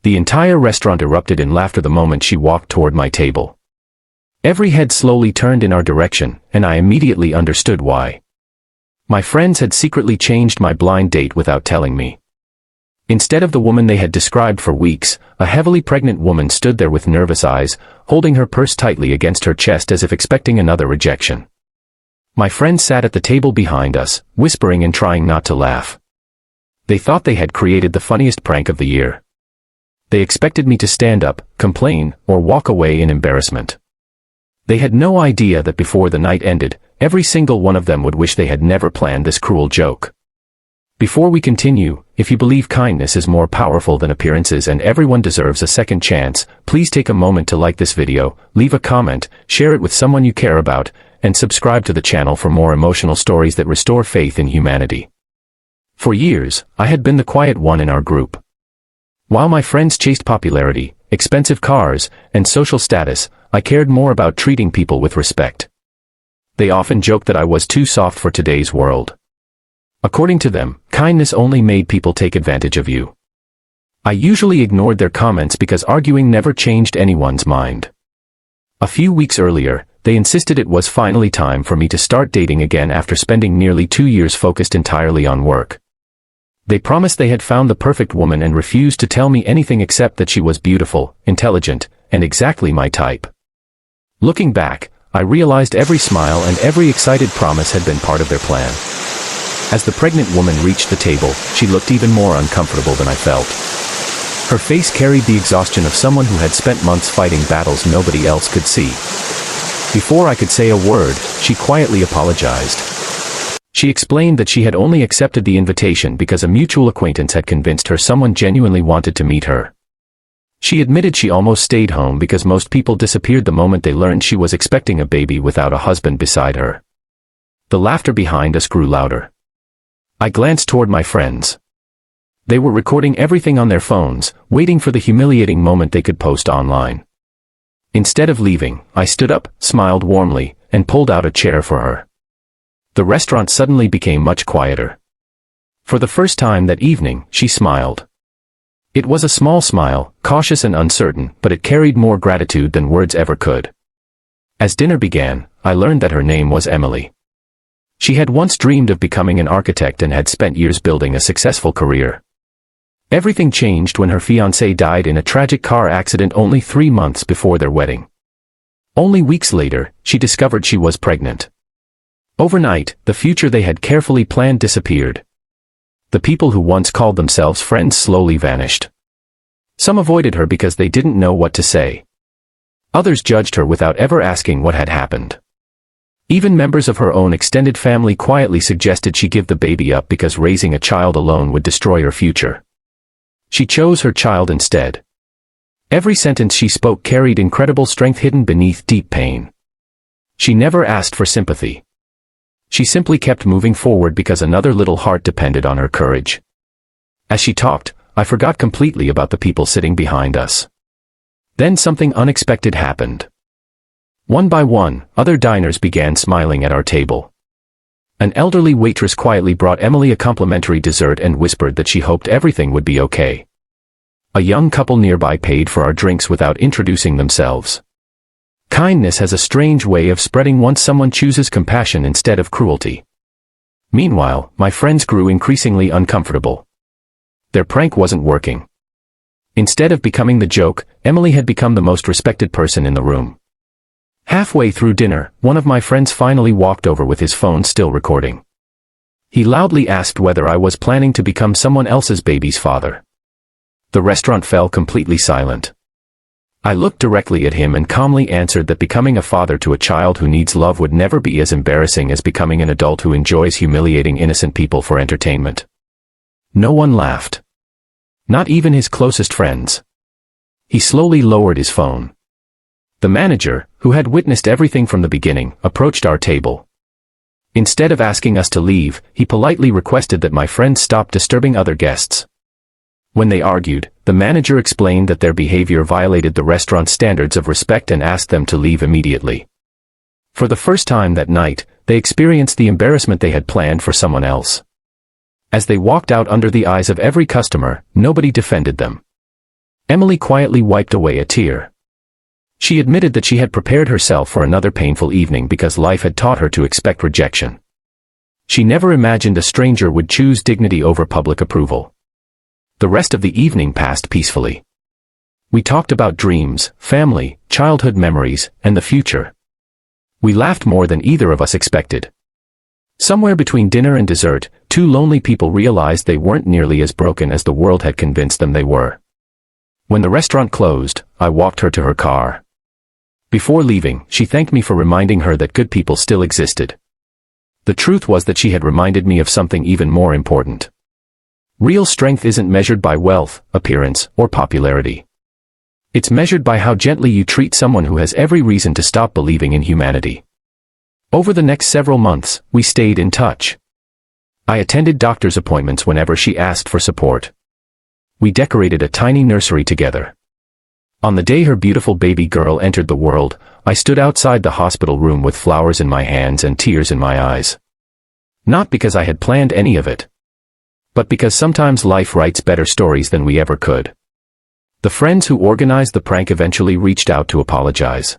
The entire restaurant erupted in laughter the moment she walked toward my table. Every head slowly turned in our direction, and I immediately understood why. My friends had secretly changed my blind date without telling me. Instead of the woman they had described for weeks, a heavily pregnant woman stood there with nervous eyes, holding her purse tightly against her chest as if expecting another rejection. My friends sat at the table behind us, whispering and trying not to laugh. They thought they had created the funniest prank of the year. They expected me to stand up, complain, or walk away in embarrassment. They had no idea that before the night ended, every single one of them would wish they had never planned this cruel joke. Before we continue, if you believe kindness is more powerful than appearances and everyone deserves a second chance, please take a moment to like this video, leave a comment, share it with someone you care about, and subscribe to the channel for more emotional stories that restore faith in humanity. For years, I had been the quiet one in our group. While my friends chased popularity, expensive cars, and social status, I cared more about treating people with respect. They often joked that I was too soft for today's world. According to them, kindness only made people take advantage of you. I usually ignored their comments because arguing never changed anyone's mind. A few weeks earlier, they insisted it was finally time for me to start dating again after spending nearly 2 years focused entirely on work. They promised they had found the perfect woman and refused to tell me anything except that she was beautiful, intelligent, and exactly my type. Looking back, I realized every smile and every excited promise had been part of their plan. As the pregnant woman reached the table, she looked even more uncomfortable than I felt. Her face carried the exhaustion of someone who had spent months fighting battles nobody else could see. Before I could say a word, she quietly apologized. She explained that she had only accepted the invitation because a mutual acquaintance had convinced her someone genuinely wanted to meet her. She admitted she almost stayed home because most people disappeared the moment they learned she was expecting a baby without a husband beside her. The laughter behind us grew louder. I glanced toward my friends. They were recording everything on their phones, waiting for the humiliating moment they could post online. Instead of leaving, I stood up, smiled warmly, and pulled out a chair for her. The restaurant suddenly became much quieter. For the first time that evening, she smiled. It was a small smile, cautious and uncertain, but it carried more gratitude than words ever could. As dinner began, I learned that her name was Emily. She had once dreamed of becoming an architect and had spent years building a successful career. Everything changed when her fiancé died in a tragic car accident only 3 months before their wedding. Only weeks later, she discovered she was pregnant. Overnight, the future they had carefully planned disappeared. The people who once called themselves friends slowly vanished. Some avoided her because they didn't know what to say. Others judged her without ever asking what had happened. Even members of her own extended family quietly suggested she give the baby up because raising a child alone would destroy her future. She chose her child instead. Every sentence she spoke carried incredible strength hidden beneath deep pain. She never asked for sympathy. She simply kept moving forward because another little heart depended on her courage. As she talked, I forgot completely about the people sitting behind us. Then something unexpected happened. One by one, other diners began smiling at our table. An elderly waitress quietly brought Emily a complimentary dessert and whispered that she hoped everything would be okay. A young couple nearby paid for our drinks without introducing themselves. Kindness has a strange way of spreading once someone chooses compassion instead of cruelty. Meanwhile, my friends grew increasingly uncomfortable. Their prank wasn't working. Instead of becoming the joke, Emily had become the most respected person in the room. Halfway through dinner, one of my friends finally walked over with his phone still recording. He loudly asked whether I was planning to become someone else's baby's father. The restaurant fell completely silent. I looked directly at him and calmly answered that becoming a father to a child who needs love would never be as embarrassing as becoming an adult who enjoys humiliating innocent people for entertainment. No one laughed. Not even his closest friends. He slowly lowered his phone. The manager, who had witnessed everything from the beginning, approached our table. Instead of asking us to leave, he politely requested that my friends stop disturbing other guests. When they argued, the manager explained that their behavior violated the restaurant's standards of respect and asked them to leave immediately. For the first time that night, they experienced the embarrassment they had planned for someone else. As they walked out under the eyes of every customer, nobody defended them. Emily quietly wiped away a tear. She admitted that she had prepared herself for another painful evening because life had taught her to expect rejection. She never imagined a stranger would choose dignity over public approval. The rest of the evening passed peacefully. We talked about dreams, family, childhood memories, and the future. We laughed more than either of us expected. Somewhere between dinner and dessert, two lonely people realized they weren't nearly as broken as the world had convinced them they were. When the restaurant closed, I walked her to her car. Before leaving, she thanked me for reminding her that good people still existed. The truth was that she had reminded me of something even more important. Real strength isn't measured by wealth, appearance, or popularity. It's measured by how gently you treat someone who has every reason to stop believing in humanity. Over the next several months, we stayed in touch. I attended doctor's appointments whenever she asked for support. We decorated a tiny nursery together. On the day her beautiful baby girl entered the world, I stood outside the hospital room with flowers in my hands and tears in my eyes. Not because I had planned any of it, but because sometimes life writes better stories than we ever could. The friends who organized the prank eventually reached out to apologize.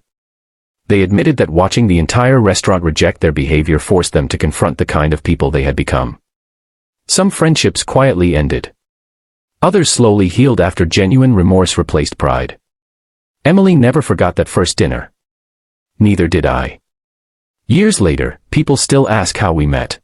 They admitted that watching the entire restaurant reject their behavior forced them to confront the kind of people they had become. Some friendships quietly ended. Others slowly healed after genuine remorse replaced pride. Emily never forgot that first dinner. Neither did I. Years later, people still ask how we met.